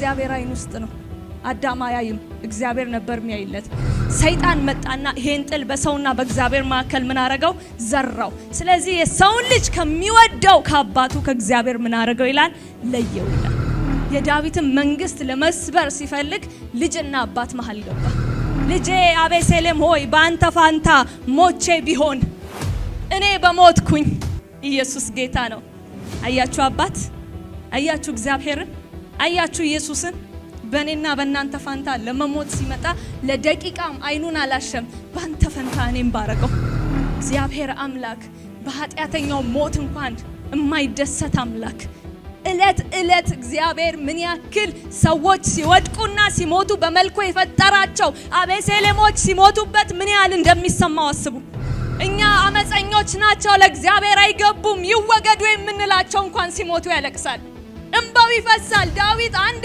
በእግዚአብሔር አይን ውስጥ ነው። አዳም አያይም፣ እግዚአብሔር ነበር የሚያይለት። ሰይጣን መጣና ይሄን ጥል በሰውና በእግዚአብሔር መካከል ምን አረገው? ዘራው። ስለዚህ የሰውን ልጅ ከሚወደው ከአባቱ ከእግዚአብሔር ምን አረገው ይላል? ለየው ይላል። የዳዊትን መንግስት ለመስበር ሲፈልግ ልጅና አባት መሃል ገባ። ልጄ አቤሴሎም ሆይ በአንተ ፋንታ ሞቼ ቢሆን እኔ በሞትኩኝ። ኢየሱስ ጌታ ነው። አያችሁ አባት፣ አያችሁ እግዚአብሔርን፣ አያችሁ ኢየሱስን። በእኔና በእናንተ ፋንታ ለመሞት ሲመጣ ለደቂቃም አይኑን አላሸም። በአንተ ፈንታ እኔም ባረገው። እግዚአብሔር አምላክ በኃጢአተኛው ሞት እንኳን የማይደሰት አምላክ። እለት እለት እግዚአብሔር ምን ያክል ሰዎች ሲወድቁና ሲሞቱ በመልኩ የፈጠራቸው አቤሴሎሞች ሲሞቱበት ምን ያህል እንደሚሰማው አስቡ። እኛ አመፀኞች ናቸው፣ ለእግዚአብሔር አይገቡም፣ ይወገዱ የምንላቸው እንኳን ሲሞቱ ያለቅሳል፣ እንባው ይፈሳል። ዳዊት አንድ